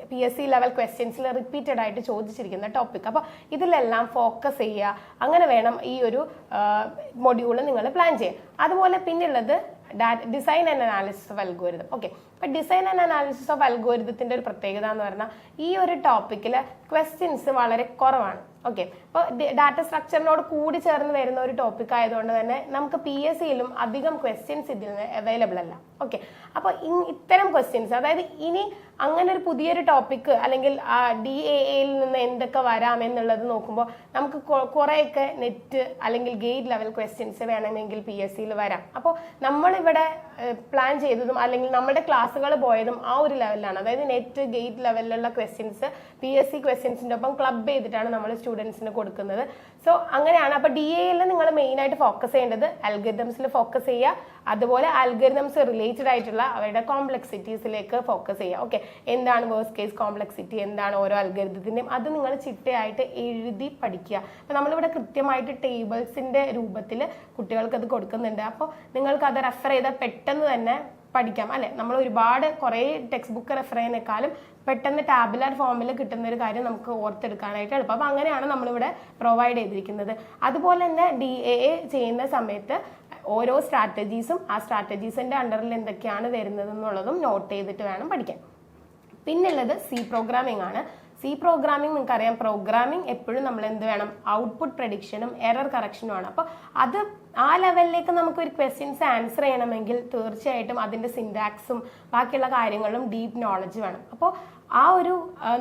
PSC ലെവൽ ക്വസ്റ്റ്യൻസിൽ റിപ്പീറ്റഡ് ആയിട്ട് ചോദിച്ചിരിക്കുന്ന ടോപ്പിക്. അപ്പോൾ ഇതിലെല്ലാം ഫോക്കസ് ചെയ്യുക. അങ്ങനെ വേണം ഈ ഒരു മൊഡ്യൂൾ നിങ്ങൾ പ്ലാൻ ചെയ്യാൻ. അതുപോലെ പിന്നുള്ളത് design and analysis of algorithm. Okay, അപ്പൊ ഡിസൈൻ ആൻഡ് അനാലിസിസ് ഓഫ് അൽഗോരിതത്തിന്റെ ഒരു പ്രത്യേകത എന്ന് പറഞ്ഞാൽ ഈ ഒരു ടോപ്പിക്കിൽ ക്വസ്റ്റ്യൻസ് വളരെ കുറവാണ്. ഓക്കെ, അപ്പോൾ ഡാറ്റ സ്ട്രക്ചറിനോട് കൂടി ചേർന്ന് വരുന്ന ഒരു ടോപ്പിക് ആയതുകൊണ്ട് തന്നെ നമുക്ക് PSCയിലും അധികം ക്വസ്റ്റ്യൻസ് ഇതിൽ നിന്ന് അവൈലബിൾ അല്ല. ഓക്കെ, അപ്പോൾ ഇത്തരം ക്വസ്റ്റ്യൻസ്, അതായത് ഇനി അങ്ങനെ ഒരു പുതിയൊരു ടോപ്പിക്ക് അല്ലെങ്കിൽ DAAയിൽ നിന്ന് എന്തൊക്കെ വരാം എന്നുള്ളത് നോക്കുമ്പോൾ നമുക്ക് കുറേയൊക്കെ നെറ്റ് അല്ലെങ്കിൽ ഗേറ്റ് ലെവൽ ക്വസ്റ്റ്യൻസ് വേണമെങ്കിൽ PSCയിൽ വരാം. അപ്പോൾ നമ്മളിവിടെ പ്ലാൻ ചെയ്തതും അല്ലെങ്കിൽ നമ്മുടെ ക്ലാസ്സുകൾ പോയതും ആ ഒരു ലെവലിലാണ്. അതായത് നെറ്റ് ഗേറ്റ് ലെവലിലുള്ള ക്വസ്റ്റ്യൻസ് PSC ക്വസ്റ്റ്യൻസിൻ്റെ ഒപ്പം ക്ലബ് ചെയ്തിട്ടാണ് നമ്മൾ സ്റ്റുഡൻസിന് കൊടുക്കുന്നത്. സോ അങ്ങനെയാണ്. അപ്പോൾ DAയിൽ നിങ്ങൾ മെയിനായിട്ട് ഫോക്കസ് ചെയ്യേണ്ടത് അൽഗരിതംസിൽ ഫോക്കസ് ചെയ്യുക. അതുപോലെ അൽഗരിതംസ് റിലേറ്റഡ് ആയിട്ടുള്ള അവരുടെ കോംപ്ലക്സിറ്റീസിലേക്ക് ഫോക്കസ് ചെയ്യുക. ഓക്കെ, എന്താണ് വേഴ്സ്റ്റ് കേസ് കോംപ്ലക്സിറ്റി, എന്താണ് ഓരോ അൽഗരിതത്തിൻ്റെയും, അത് നിങ്ങൾ ചിട്ടയായിട്ട് എഴുതി പഠിക്കുക. അപ്പോൾ നമ്മളിവിടെ കൃത്യമായിട്ട് ടേബിൾസിൻ്റെ രൂപത്തിൽ കുട്ടികൾക്ക് അത് കൊടുക്കുന്നുണ്ട്. അപ്പോൾ നിങ്ങൾക്ക് അത് റെഫർ ചെയ്താൽ പെട്ടെന്ന് തന്നെ പഠിക്കാം അല്ലെ. നമ്മൾ കുറേ ടെക്സ്റ്റ് ബുക്ക് റെഫർ ചെയ്യുന്നേക്കാളും പെട്ടെന്ന് ടാബുലാർ ഫോമിൽ കിട്ടുന്ന ഒരു കാര്യം നമുക്ക് ഓർത്തെടുക്കാനായിട്ട് എളുപ്പം. അപ്പോൾ അങ്ങനെയാണ് നമ്മളിവിടെ പ്രൊവൈഡ് ചെയ്തിരിക്കുന്നത്. അതുപോലെ തന്നെ DAA ചെയ്യുന്ന സമയത്ത് ഓരോ സ്ട്രാറ്റജീസും ആ സ്ട്രാറ്റജീസിന്റെ അണ്ടറിൽ എന്തൊക്കെയാണ് വരുന്നത് എന്നുള്ളതും നോട്ട് ചെയ്തിട്ട് വേണം പഠിക്കാൻ. പിന്നുള്ളത് C പ്രോഗ്രാമിംഗ് ആണ്. C പ്രോഗ്രാമിംഗ് നിങ്ങൾക്കറിയാം, പ്രോഗ്രാമിംഗ് എപ്പോഴും നമ്മൾ എന്ത് വേണം, ഔട്ട്പുട്ട് പ്രഡിക്ഷനും എറർ കറക്ഷനും ആണ്. അപ്പോൾ അത് ആ ലെവലിലേക്ക് നമുക്ക് ഒരു ക്വസ്റ്റ്യൻസ് ആൻസർ ചെയ്യണമെങ്കിൽ തീർച്ചയായിട്ടും അതിൻ്റെ സിൻടാക്സും ബാക്കിയുള്ള കാര്യങ്ങളും ഡീപ്പ് നോളജ് വേണം. അപ്പോൾ ആ ഒരു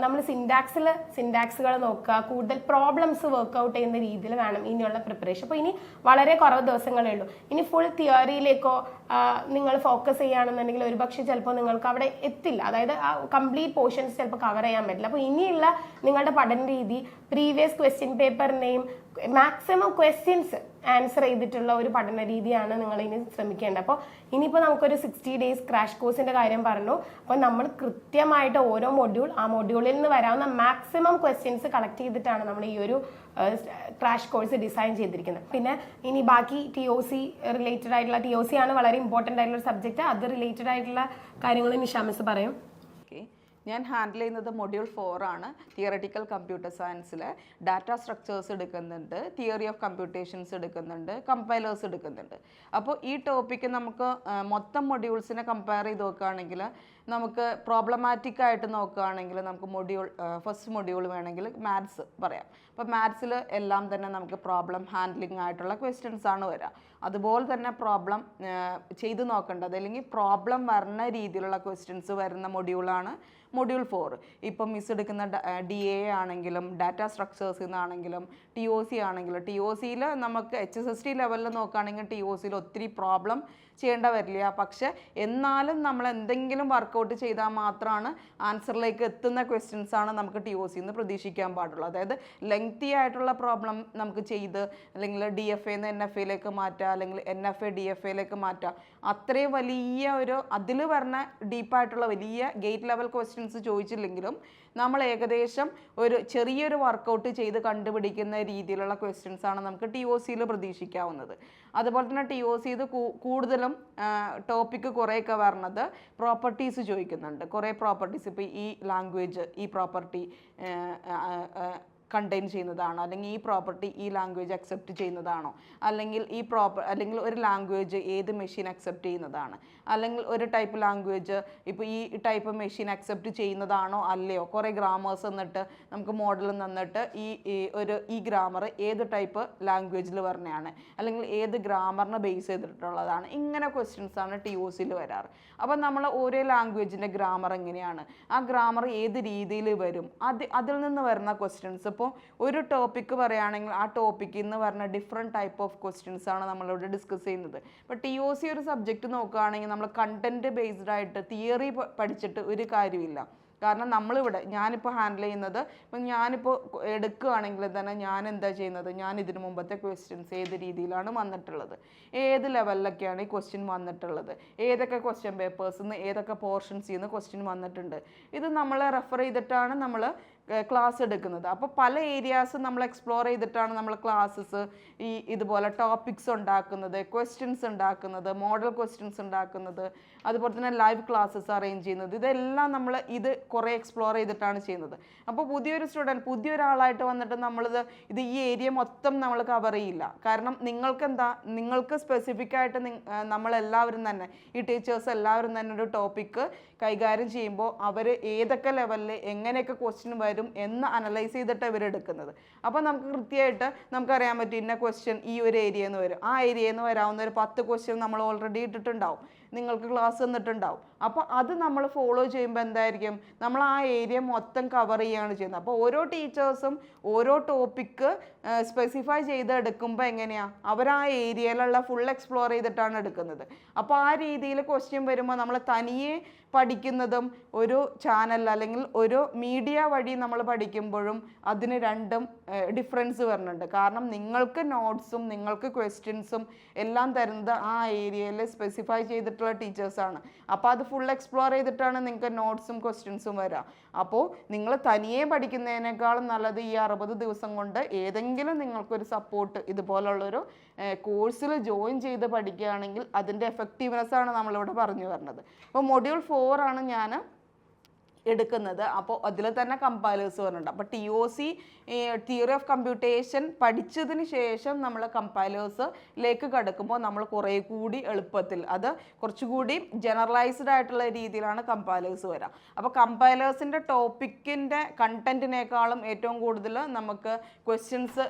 നമ്മൾ സിൻടാക്സുകൾ നോക്കുക, കൂടുതൽ പ്രോബ്ലംസ് വർക്ക്ഔട്ട് ചെയ്യുന്ന രീതിയിൽ വേണം ഇനിയുള്ള പ്രിപ്പറേഷൻ. അപ്പോൾ ഇനി വളരെ കുറവ് ദിവസങ്ങളേ ഉള്ളൂ. ഇനി ഫുൾ തിയറിയിലേക്കോ നിങ്ങൾ ഫോക്കസ് ചെയ്യുകയാണെന്നുണ്ടെങ്കിൽ ഒരുപക്ഷെ ചിലപ്പോൾ നിങ്ങൾക്ക് അവിടെ എത്തില്ല, അതായത് ആ കംപ്ലീറ്റ് പോർഷൻസ് ചിലപ്പോൾ കവർ ചെയ്യാൻ പറ്റില്ല. അപ്പോൾ ഇനിയുള്ള നിങ്ങളുടെ പഠന രീതി പ്രീവിയസ് ക്വസ്റ്റ്യൻ പേപ്പറിനെയും മാക്സിമം ക്വസ്റ്റ്യൻസ് ആൻസർ ചെയ്തിട്ടുള്ള ഒരു പഠന രീതിയാണ് നിങ്ങൾ ഇനി ശ്രമിക്കേണ്ടത്. അപ്പോൾ ഇനിയിപ്പോൾ നമുക്കൊരു 60 days ക്രാഷ് കോഴ്സിന്റെ കാര്യം പറഞ്ഞു. അപ്പോൾ നമ്മൾ കൃത്യമായിട്ട് ഓരോ ആ മൊഡ്യൂളിൽ നിന്ന് വരാവുന്ന മാക്സിമം ക്വസ്റ്റ്യൻസ് കളക്ട് ചെയ്തിട്ടാണ് നമ്മൾ ഈ ഒരു ക്രാഷ് കോഴ്സ് ഡിസൈൻ ചെയ്തിരിക്കുന്നത്. പിന്നെ ഇനി ബാക്കി TOC റിലേറ്റഡ് ആയിട്ടുള്ള, TOC ആണ് വളരെ ഇമ്പോർട്ടൻ്റ് ആയിട്ടുള്ള സബ്ജക്റ്റ്, അത് റിലേറ്റഡ് ആയിട്ടുള്ള കാര്യങ്ങൾ നിഷ മിസ് പറയും. ഞാൻ ഹാൻഡിൽ ചെയ്യുന്നത് മൊഡ്യൂൾ 4 ആണ്. തിയററ്റിക്കൽ കമ്പ്യൂട്ടർ സയൻസിൽ ഡാറ്റ സ്ട്രക്ചേഴ്സ് എടുക്കുന്നുണ്ട്, തിയറി ഓഫ് കമ്പ്യൂട്ടേഷൻസ് എടുക്കുന്നുണ്ട്, കമ്പൈലേഴ്സ് എടുക്കുന്നുണ്ട്. അപ്പോൾ ഈ ടോപ്പിക്ക് നമുക്ക് മൊത്തം മൊഡ്യൂൾസിനെ കമ്പയർ ചെയ്ത് നോക്കുകയാണെങ്കിൽ, നമുക്ക് പ്രോബ്ലമാറ്റിക് ആയിട്ട് നോക്കുകയാണെങ്കിൽ നമുക്ക് ഫസ്റ്റ് മൊഡ്യൂൾ വേണമെങ്കിൽ മാത്സ് പറയാം. അപ്പോൾ മാത്സിൽ എല്ലാം തന്നെ നമുക്ക് പ്രോബ്ലം ഹാൻഡ്ലിംഗ് ആയിട്ടുള്ള ക്വസ്റ്റ്യൻസ് ആണ് വരിക. അതുപോലെ തന്നെ പ്രോബ്ലം ചെയ്ത് നോക്കേണ്ടത്, അല്ലെങ്കിൽ പ്രോബ്ലം വരുന്ന രീതിയിലുള്ള ക്വസ്റ്റ്യൻസ് വരുന്ന മൊഡ്യൂളാണ് മൊഡ്യൂൾ 4. ഇപ്പം മിസ് എടുക്കുന്ന DA ആണെങ്കിലും ഡാറ്റ സ്ട്രക്ചേഴ്സിൽ നിന്നാണെങ്കിലും TOC ആണെങ്കിലും, TOCയിൽ നമുക്ക് HSST ലെവലിൽ നോക്കുകയാണെങ്കിൽ TOCയിൽ ഒത്തിരി പ്രോബ്ലം ചെയ്യേണ്ട വരില്ല. പക്ഷെ എന്നാലും നമ്മൾ എന്തെങ്കിലും വർക്കൗട്ട് ചെയ്താൽ മാത്രമാണ് ആൻസറിലേക്ക് എത്തുന്ന ക്വസ്റ്റ്യൻസ് ആണ് നമുക്ക് TOCയിൽ നിന്ന് പ്രതീക്ഷിക്കാൻ പാടുള്ളൂ. അതായത് ലെങ്തി ആയിട്ടുള്ള പ്രോബ്ലം നമുക്ക് ചെയ്ത് അല്ലെങ്കിൽ DFA നിന്ന് NFAയിലേക്ക് മാറ്റുക, അല്ലെങ്കിൽ NFA DFAയിലേക്ക് മാറ്റുക, അത്രയും വലിയ ഒരു അതിൽ വരുന്ന ഡീപ്പായിട്ടുള്ള വലിയ ഗേറ്റ് ലെവൽ ക്വസ്റ്റ്യൻസ് ചോദിച്ചില്ലെങ്കിലും നമ്മൾ ഏകദേശം ഒരു ചെറിയൊരു വർക്കൗട്ട് ചെയ്ത് കണ്ടുപിടിക്കുന്ന രീതിയിലുള്ള ക്വസ്റ്റ്യൻസ് ആണ് നമുക്ക് TOCയിൽ പ്രതീക്ഷിക്കാവുന്നത്. അതുപോലെ തന്നെ TOC ഇത് കൂടുതലും ടോപ്പിക്ക് കുറേയൊക്കെ വരുന്നത് പ്രോപ്പർട്ടീസ് ചോദിക്കുന്നുണ്ട്. കുറേ പ്രോപ്പർട്ടീസ്, ഇപ്പോൾ ഈ ലാംഗ്വേജ് ഈ പ്രോപ്പർട്ടി കണ്ടെയ്ൻ ചെയ്യുന്നതാണോ, അല്ലെങ്കിൽ ഈ പ്രോപ്പർട്ടി ഈ ലാംഗ്വേജ് അക്സെപ്റ്റ് ചെയ്യുന്നതാണോ, അല്ലെങ്കിൽ ഒരു ലാംഗ്വേജ് ഏത് മെഷീൻ അക്സെപ്റ്റ് ചെയ്യുന്നതാണ്, അല്ലെങ്കിൽ ഒരു ടൈപ്പ് ലാംഗ്വേജ് ഇപ്പോൾ ഈ ടൈപ്പ് മെഷീൻ അക്സെപ്റ്റ് ചെയ്യുന്നതാണോ അല്ലയോ. കുറേ ഗ്രാമേഴ്സ് എന്നിട്ട് നമുക്ക് മോഡൽ തന്നിട്ട് ഈ ഗ്രാമർ ഏത് ടൈപ്പ് ലാംഗ്വേജിൽ പറഞ്ഞതാണ്, അല്ലെങ്കിൽ ഏത് ഗ്രാമറിനെ ബേസ് ചെയ്തിട്ടുള്ളതാണ്. ഇങ്ങനെ ക്വസ്റ്റ്യൻസ് ആണ് TOCയിൽ വരാറ്. അപ്പം നമ്മൾ ഓരോ ലാംഗ്വേജിൻ്റെ ഗ്രാമർ എങ്ങനെയാണ്, ആ ഗ്രാമർ ഏത് രീതിയിൽ വരും, അതിൽ നിന്ന് വരുന്ന ക്വസ്റ്റ്യൻസ്. ഇപ്പോൾ ഒരു ടോപ്പിക്ക് പറയുകയാണെങ്കിൽ ആ ടോപ്പിക്കിൽ നിന്ന് വരുന്ന ഡിഫറെൻറ്റ് ടൈപ്പ് ഓഫ് ക്വസ്റ്റ്യൻസ് ആണ് നമ്മളിവിടെ ഡിസ്കസ് ചെയ്യുന്നത്. ഇപ്പോൾ TOC ഒരു സബ്ജക്റ്റ് നോക്കുകയാണെങ്കിൽ നമ്മൾ കണ്ടൻറ്റ് ബേസ്ഡ് ആയിട്ട് തിയറി പഠിച്ചിട്ട് ഒരു കാര്യമില്ല. കാരണം ഞാനിപ്പോൾ ഹാൻഡിൽ ചെയ്യുന്നത്, ഇപ്പം ഞാനിപ്പോൾ എടുക്കുകയാണെങ്കിൽ തന്നെ ഞാൻ എന്താ ചെയ്യുന്നത്, ഞാൻ ഇതിനു മുമ്പത്തെ ക്വസ്റ്റ്യൻസ് ഏത് രീതിയിലാണ് വന്നിട്ടുള്ളത്, ഏത് ലെവലിലൊക്കെയാണ് ഈ ക്വസ്റ്റ്യൻ വന്നിട്ടുള്ളത്, ഏതൊക്കെ ക്വസ്റ്റ്യൻ പേപ്പേഴ്സിൽ നിന്ന് ഏതൊക്കെ പോർഷൻസിൽ നിന്ന് ക്വസ്റ്റ്യൻ വന്നിട്ടുണ്ട്, ഇത് നമ്മൾ റെഫർ ചെയ്തിട്ടാണ് നമ്മൾ ക്ലാസ് എടുക്കുന്നത്. അപ്പോൾ പല ഏരിയാസ് നമ്മൾ എക്സ്പ്ലോർ ചെയ്തിട്ടാണ് നമ്മൾ ക്ലാസ്സസ് ഇതുപോലെ ടോപ്പിക്സ് ഉണ്ടാക്കുന്നത്, ക്വസ്റ്റ്യൻസ് ഉണ്ടാക്കുന്നത്, മോഡൽ ക്വസ്റ്റ്യൻസ് ഉണ്ടാക്കുന്നത്, അതുപോലെ തന്നെ ലൈവ് ക്ലാസ്സസ് അറേഞ്ച് ചെയ്യുന്നത്. ഇതെല്ലാം നമ്മൾ കുറേ എക്സ്പ്ലോർ ചെയ്തിട്ടാണ് ചെയ്യുന്നത്. അപ്പോൾ പുതിയൊരാളായിട്ട് വന്നിട്ട് ഈ ഏരിയ മൊത്തം നമ്മൾ കവർ ചെയ്യില്ല. കാരണം നിങ്ങൾക്ക് സ്പെസിഫിക് ആയിട്ട് നമ്മളെല്ലാവരും തന്നെ, ഈ ടീച്ചേഴ്സ് എല്ലാവരും തന്നെ ഒരു ടോപ്പിക്ക് കൈകാര്യം ചെയ്യുമ്പോൾ അവർ ഏതൊക്കെ ലെവലിൽ എങ്ങനെയൊക്കെ ക്വസ്റ്റ്യൻ വരും എന്ന് അനലൈസ് ചെയ്തിട്ട് ഇവരെടുക്കുന്നത്. അപ്പോൾ നമുക്ക് കൃത്യമായിട്ട് നമുക്കറിയാൻ പറ്റും ഇന്ന ക്വസ്റ്റ്യൻ ഈ ഒരു ഏരിയയിൽ നിന്ന് വരും, ആ ഏരിയയിൽ നിന്ന് വരാവുന്ന ഒരു 10 ക്വസ്റ്റ്യൻ നമ്മൾ ഓൾറെഡി ഇട്ടിട്ടുണ്ടാവും, നിങ്ങൾക്ക് ക്ലാസ് തന്നിട്ടുണ്ടാവും. അപ്പോൾ അത് നമ്മൾ ഫോളോ ചെയ്യുമ്പോൾ എന്തായിരിക്കും, നമ്മൾ ആ ഏരിയ മൊത്തം കവർ ചെയ്യുകയാണ് ചെയ്യുന്നത്. അപ്പോൾ ഓരോ ടീച്ചേഴ്സും ഓരോ ടോപ്പിക്ക് സ്പെസിഫൈ ചെയ്ത് എടുക്കുമ്പോൾ എങ്ങനെയാണ്, അവർ ആ ഏരിയയിലുള്ള ഫുൾ എക്സ്പ്ലോർ ചെയ്തിട്ടാണ് എടുക്കുന്നത്. അപ്പോൾ ആ രീതിയിൽ ക്വസ്റ്റ്യൻ വരുമ്പോൾ നമ്മൾ തനിയെ പഠിക്കുന്നതും ഒരു ചാനൽ അല്ലെങ്കിൽ ഒരു മീഡിയ വഴി നമ്മൾ പഠിക്കുമ്പോഴും അതിന് രണ്ടും ഡിഫറൻസ് വരുന്നുണ്ട്. കാരണം നിങ്ങൾക്ക് നോട്ട്സും നിങ്ങൾക്ക് ക്വസ്റ്റ്യൻസും എല്ലാം തരുന്നത് ആ ഏരിയയിൽ സ്പെസിഫൈ ചെയ്തിട്ടുള്ള ടീച്ചേഴ്സാണ്. അപ്പോൾ അത് ഫുൾ എക്സ്പ്ലോർ ചെയ്തിട്ടാണ് നിങ്ങൾക്ക് നോട്ട്സും ക്വസ്റ്റ്യൻസും വരിക. അപ്പോൾ നിങ്ങൾ തനിയെ പഠിക്കുന്നതിനേക്കാളും നല്ലത് ഈ 60 ദിവസം കൊണ്ട് ഏതെങ്കിലും നിങ്ങൾക്കൊരു സപ്പോർട്ട് ഇതുപോലുള്ളൊരു കോഴ്സിൽ ജോയിൻ ചെയ്ത് പഠിക്കുകയാണെങ്കിൽ അതിൻ്റെ എഫക്റ്റീവ്നെസ് ആണ് നമ്മളിവിടെ പറഞ്ഞു വരുന്നത്. അപ്പോൾ മൊഡ്യൂൾ 4 ആണ് ഞാൻ എടുക്കുന്നത്. അപ്പോൾ അതിൽ തന്നെ കമ്പൈലേഴ്സ് വരുന്നുണ്ട്. അപ്പോൾ TOC തിയറി ഓഫ് കമ്പ്യൂട്ടേഷൻ പഠിച്ചതിന് ശേഷം നമ്മൾ കമ്പൈലേഴ്സിലേക്ക് കടക്കുമ്പോൾ നമ്മൾ കുറേ കൂടി എളുപ്പത്തിൽ, അത് കുറച്ചുകൂടി ജനറലൈസ്ഡ് ആയിട്ടുള്ള രീതിയിലാണ് കമ്പൈലേഴ്സ് വരിക. അപ്പോൾ കമ്പൈലേഴ്സിൻ്റെ ടോപ്പിക്കിൻ്റെ കണ്ടൻറ്റിനേക്കാളും ഏറ്റവും കൂടുതൽ നമുക്ക് ക്വസ്റ്റ്യൻസ്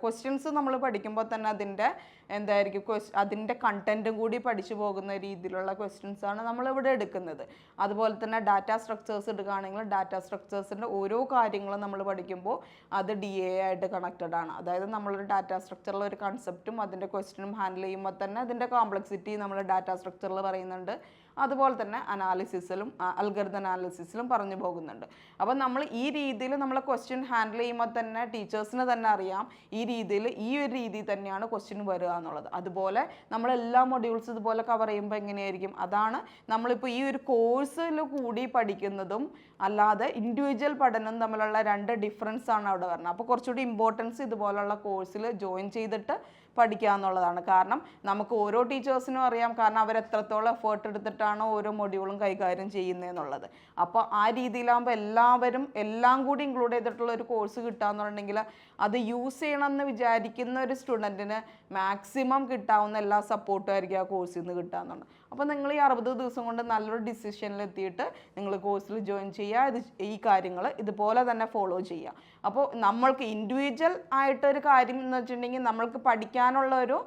ക്വസ്റ്റ്യൻസ് നമ്മൾ പഠിക്കുമ്പോൾ തന്നെ അതിൻ്റെ എന്തായിരിക്കും അതിൻ്റെ കണ്ടൻറ്റും കൂടി പഠിച്ചു പോകുന്ന രീതിയിലുള്ള ക്വസ്റ്റ്യൻസ് ആണ് നമ്മളിവിടെ എടുക്കുന്നത്. അതുപോലെ തന്നെ ഡാറ്റ സ്ട്രക്ചേഴ്സ് എടുക്കുകയാണെങ്കിൽ ഡാറ്റ സ്ട്രക്ചേഴ്സിൻ്റെ ഓരോ കാര്യങ്ങളും നമ്മൾ പഠിക്കുമ്പോൾ അത് DA ആയിട്ട് കണക്റ്റഡ് ആണ്. അതായത് നമ്മളൊരു ഡാറ്റ സ്ട്രക്ചറിലെ ഒരു കൺസെപ്റ്റും അതിൻ്റെ ക്വസ്റ്റ്യനും ഹാൻഡിൽ ചെയ്യുമ്പോൾ തന്നെ അതിൻ്റെ കോംപ്ലക്സിറ്റി നമ്മൾ ഡാറ്റ സ്ട്രക്ചറിൽ പറയുന്നുണ്ട്. അതുപോലെ തന്നെ അനാലിസിസിലും അൽഗോരിതം അനാലിസിസിലും പറഞ്ഞു പോകുന്നുണ്ട്. അപ്പോൾ നമ്മൾ ഈ രീതിയിൽ നമ്മൾ ക്വസ്റ്റ്യൻ ഹാൻഡിൽ ചെയ്യുമ്പോൾ തന്നെ ടീച്ചേഴ്സിന് തന്നെ അറിയാം ഈ രീതിയിൽ ഈ ഒരു രീതിയിൽ തന്നെയാണ് ക്വസ്റ്റ്യൻ വരിക എന്നുള്ളത്. അതുപോലെ നമ്മളെല്ലാ മൊഡ്യൂൾസ് ഇതുപോലെ കവർ ചെയ്യുമ്പോൾ എങ്ങനെയായിരിക്കും, അതാണ് നമ്മളിപ്പോൾ ഈ ഒരു കോഴ്സിൽ കൂടി പഠിക്കുന്നതും അല്ലാതെ ഇൻഡിവിജ്വൽ പഠനം തമ്മിലുള്ള 2 ഡിഫറൻസ് ആണ് അവിടെ വരുന്നത്. അപ്പോൾ കുറച്ചുകൂടി ഇമ്പോർട്ടൻസ് ഇതുപോലുള്ള കോഴ്സിൽ ജോയിൻ ചെയ്തിട്ട് പഠിക്കുക എന്നുള്ളതാണ്. കാരണം നമുക്ക് ഓരോ ടീച്ചേഴ്സിനും അറിയാം, കാരണം അവർ എത്രത്തോളം എഫേർട്ട് എടുത്തിട്ടാണ് ഓരോ മൊഡ്യൂളും കൈകാര്യം ചെയ്യുന്നതെന്നുള്ളത്. അപ്പോൾ ആ രീതിയിലാകുമ്പോൾ എല്ലാവരും എല്ലാം കൂടി ഇൻക്ലൂഡ് ചെയ്തിട്ടുള്ള ഒരു കോഴ്സ് കിട്ടുകയെന്നുണ്ടെങ്കിൽ അത് യൂസ് ചെയ്യണമെന്ന് വിചാരിക്കുന്ന ഒരു സ്റ്റുഡൻറ്റിന് മാക്സിമം കിട്ടാവുന്ന എല്ലാ സപ്പോർട്ടും ആയിരിക്കും ആ കോഴ്സിൽ നിന്ന് കിട്ടാമെന്നുണ്ട്. അപ്പോൾ നിങ്ങൾ ഈ 60 ദിവസം കൊണ്ട് നല്ലൊരു ഡിസിഷനിലെത്തിയിട്ട് നിങ്ങൾ കോഴ്സിൽ ജോയിൻ ചെയ്യുക. ഈ കാര്യങ്ങൾ ഇതുപോലെ തന്നെ ഫോളോ ചെയ്യുക. അപ്പോൾ നമ്മൾക്ക് ഇൻഡിവിജ്വൽ ആയിട്ടൊരു കാര്യം എന്ന് വെച്ചിട്ടുണ്ടെങ്കിൽ നമ്മൾക്ക് പഠിക്കാനുള്ള ഒരു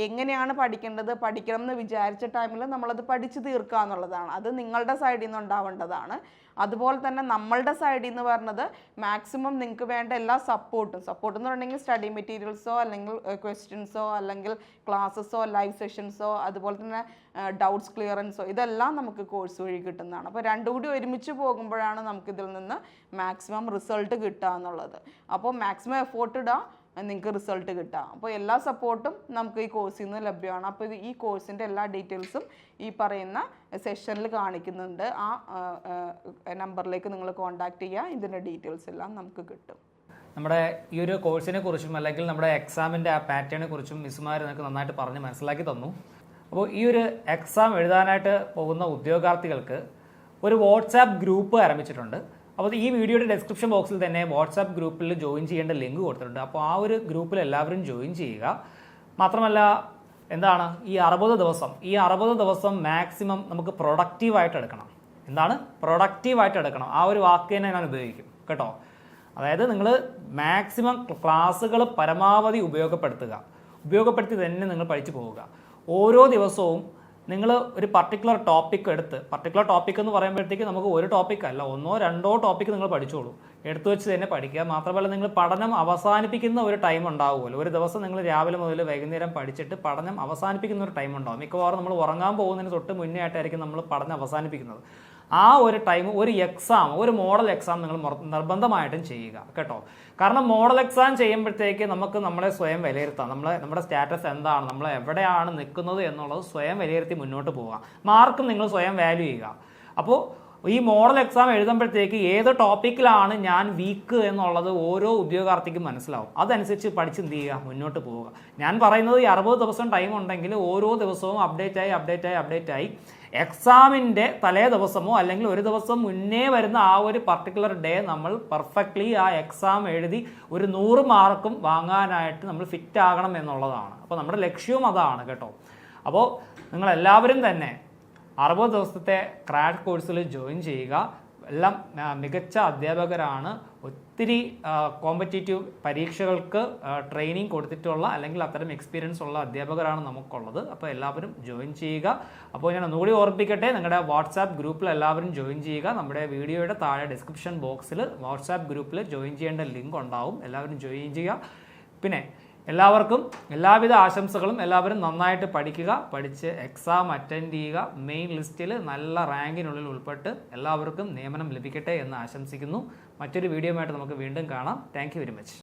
എങ്ങനെയാണ് പഠിക്കേണ്ടത്, പഠിക്കണം എന്ന് വിചാരിച്ച ടൈമിൽ നമ്മളത് പഠിച്ച് തീർക്കുക എന്നുള്ളതാണ്. അത് നിങ്ങളുടെ സൈഡിൽ നിന്ന് ഉണ്ടാവേണ്ടതാണ്. അതുപോലെ തന്നെ നമ്മളുടെ സൈഡിൽ നിന്ന് പറഞ്ഞത് മാക്സിമം നിങ്ങൾക്ക് വേണ്ട എല്ലാ സപ്പോർട്ടും എന്ന് പറഞ്ഞിട്ടുണ്ടെങ്കിൽ സ്റ്റഡി മെറ്റീരിയൽസോ അല്ലെങ്കിൽ ക്വസ്റ്റ്യൻസോ അല്ലെങ്കിൽ ക്ലാസ്സസോ ലൈവ് സെഷൻസോ അതുപോലെ തന്നെ ഡൗട്ട്സ് ക്ലിയറൻസോ ഇതെല്ലാം നമുക്ക് കോഴ്സ് വഴി കിട്ടുന്നതാണ്. അപ്പോൾ രണ്ടും കൂടി ഒരുമിച്ച് പോകുമ്പോഴാണ് നമുക്കിതിൽ നിന്ന് മാക്സിമം റിസൾട്ട് കിട്ടുക എന്നുള്ളത്. അപ്പോൾ മാക്സിമം എഫോർട്ട് ഇടുക, നിങ്ങൾക്ക് റിസൾട്ട് കിട്ടുക. അപ്പോൾ എല്ലാ സപ്പോർട്ടും നമുക്ക് ഈ കോഴ്സിൽ നിന്ന് ലഭ്യമാണ്. അപ്പോൾ ഈ കോഴ്സിൻ്റെ എല്ലാ ഡീറ്റെയിൽസും ഈ പറയുന്ന സെഷനിൽ കാണിക്കുന്നുണ്ട്. ആ നമ്പറിലേക്ക് നിങ്ങൾ കോൺടാക്ട് ചെയ്യുക, ഇതിൻ്റെ ഡീറ്റെയിൽസ് എല്ലാം നമുക്ക് കിട്ടും. നമ്മുടെ ഈ ഒരു കോഴ്സിനെ കുറിച്ചും അല്ലെങ്കിൽ നമ്മുടെ എക്സാമിൻ്റെ ആ പാറ്റേണിനെ കുറിച്ചും മിസ്സുമാർ നിങ്ങൾക്ക് നന്നായിട്ട് പറഞ്ഞ് മനസ്സിലാക്കി തന്നു. അപ്പോൾ ഈ ഒരു എക്സാം എഴുതാനായിട്ട് പോകുന്ന ഉദ്യോഗാർത്ഥികൾക്ക് ഒരു വാട്സാപ്പ് ഗ്രൂപ്പ് ആരംഭിച്ചിട്ടുണ്ട്. അപ്പോൾ ഈ വീഡിയോയുടെ ഡിസ്ക്രിപ്ഷൻ ബോക്സിൽ തന്നെ വാട്സാപ്പ് ഗ്രൂപ്പിൽ ജോയിൻ ചെയ്യേണ്ട ലിങ്ക് കൊടുത്തിട്ടുണ്ട്. അപ്പോൾ ആ ഒരു ഗ്രൂപ്പിൽ എല്ലാവരും ജോയിൻ ചെയ്യുക. മാത്രമല്ല എന്താണ് ഈ 60 ദിവസം മാക്സിമം നമുക്ക് പ്രൊഡക്റ്റീവായിട്ട് എടുക്കണം. എന്താണ് പ്രൊഡക്റ്റീവായിട്ട് എടുക്കണം, ആ ഒരു വാക്ക് തന്നെ ഞാൻ ഉപയോഗിക്കും കേട്ടോ. അതായത് നിങ്ങൾ മാക്സിമം ക്ലാസ്സുകൾ പരമാവധി ഉപയോഗപ്പെടുത്തി തന്നെ നിങ്ങൾ പഠിച്ചു പോവുക. ഓരോ ദിവസവും നിങ്ങൾ ഒരു പർട്ടിക്കുലർ ടോപ്പിക് എന്ന് പറയുമ്പോഴത്തേക്ക് നമുക്ക് ഒരു ടോപ്പിക് അല്ല 1-2 ടോപ്പിക്ക് നിങ്ങൾ പഠിച്ചോളൂ. എടുത്തു വെച്ച് തന്നെ പഠിക്കുക. മാത്രമല്ല നിങ്ങൾ പഠനം അവസാനിപ്പിക്കുന്ന ഒരു ടൈം ഉണ്ടാവുമല്ലോ. ഒരു ദിവസം നിങ്ങൾ രാവിലെ മുതൽ വൈകുന്നേരം പഠിച്ചിട്ട് പഠനം അവസാനിപ്പിക്കുന്ന ഒരു ടൈം ഉണ്ടാവും. മിക്കവാറും നമ്മൾ ഉറങ്ങാൻ പോകുന്നതിന് തൊട്ട് മുന്നേ ആയിട്ടായിരിക്കും നമ്മൾ പഠനം അവസാനിപ്പിക്കുന്നത്. ആ ഒരു ടൈം ഒരു മോഡൽ എക്സാം നിങ്ങൾ നിർബന്ധമായിട്ടും ചെയ്യുക കേട്ടോ. കാരണം മോഡൽ എക്സാം ചെയ്യുമ്പോഴത്തേക്ക് നമുക്ക് നമ്മളെ സ്വയം വിലയിരുത്താം. നമ്മുടെ സ്റ്റാറ്റസ് എന്താണ്, നമ്മൾ എവിടെയാണ് നിൽക്കുന്നത് എന്നുള്ളത് സ്വയം വിലയിരുത്തി മുന്നോട്ട് പോവുക. മാർക്കും നിങ്ങൾ സ്വയം വാല്യൂ ചെയ്യുക. അപ്പോൾ ഈ മോഡൽ എക്സാം എഴുതുമ്പോഴത്തേക്ക് ഏത് ടോപ്പിക്കിലാണ് ഞാൻ വീക്ക് എന്നുള്ളത് ഓരോ ഉദ്യോഗാർത്ഥിക്കും മനസ്സിലാവും. അതനുസരിച്ച് പഠിച്ച് എന്ത് ചെയ്യുക, മുന്നോട്ട് പോവുക. ഞാൻ പറയുന്നത് ഈ 60 ദിവസം ടൈം ഉണ്ടെങ്കിൽ ഓരോ ദിവസവും അപ്ഡേറ്റ് ആയി എക്സാമിൻ്റെ തലേ ദിവസമോ അല്ലെങ്കിൽ ഒരു ദിവസം മുന്നേ വരുന്ന ആ ഒരു പർട്ടിക്കുലർ ഡേ നമ്മൾ പെർഫെക്റ്റ്ലി ആ എക്സാം എഴുതി ഒരു 100 മാർക്കും വാങ്ങാനായിട്ട് നമ്മൾ ഫിറ്റ് ആകണം എന്നുള്ളതാണ്. അപ്പോൾ നമ്മുടെ ലക്ഷ്യവും അതാണ് കേട്ടോ. അപ്പോൾ നിങ്ങളെല്ലാവരും തന്നെ 60 ദിവസത്തെ ക്രാഷ് കോഴ്സിൽ ജോയിൻ ചെയ്യുക. എല്ലാം മികച്ച അധ്യാപകരാണ്. ഒത്തിരി കോമ്പറ്റേറ്റീവ് പരീക്ഷകൾക്ക് ട്രെയിനിങ് കൊടുത്തിട്ടുള്ള അല്ലെങ്കിൽ അത്തരം എക്സ്പീരിയൻസ് ഉള്ള അധ്യാപകരാണ് നമുക്കുള്ളത്. അപ്പോൾ എല്ലാവരും ജോയിൻ ചെയ്യുക. അപ്പോൾ ഞാൻ ഒന്നുകൂടി ഓർമ്മിപ്പിക്കട്ടെ, നിങ്ങളുടെ വാട്സാപ്പ് ഗ്രൂപ്പിൽ എല്ലാവരും ജോയിൻ ചെയ്യുക. നമ്മുടെ വീഡിയോയുടെ താഴെ ഡിസ്ക്രിപ്ഷൻ ബോക്സിൽ വാട്സാപ്പ് ഗ്രൂപ്പിൽ ജോയിൻ ചെയ്യേണ്ട ലിങ്ക് ഉണ്ടാവും. എല്ലാവരും ജോയിൻ ചെയ്യുക. പിന്നെ എല്ലാവർക്കും എല്ലാവിധ ആശംസകളും. എല്ലാവരും നന്നായിട്ട് പഠിച്ച് എക്സാം അറ്റൻഡ് ചെയ്യുക. മെയിൻ ലിസ്റ്റിൽ നല്ല റാങ്കിനുള്ളിൽ ഉൾപ്പെട്ട് എല്ലാവർക്കും നിയമനം ലഭിക്കട്ടെ എന്ന് ആശംസിക്കുന്നു. മറ്റൊരു വീഡിയോയുമായിട്ട് നമുക്ക് വീണ്ടും കാണാം. Thank you very much.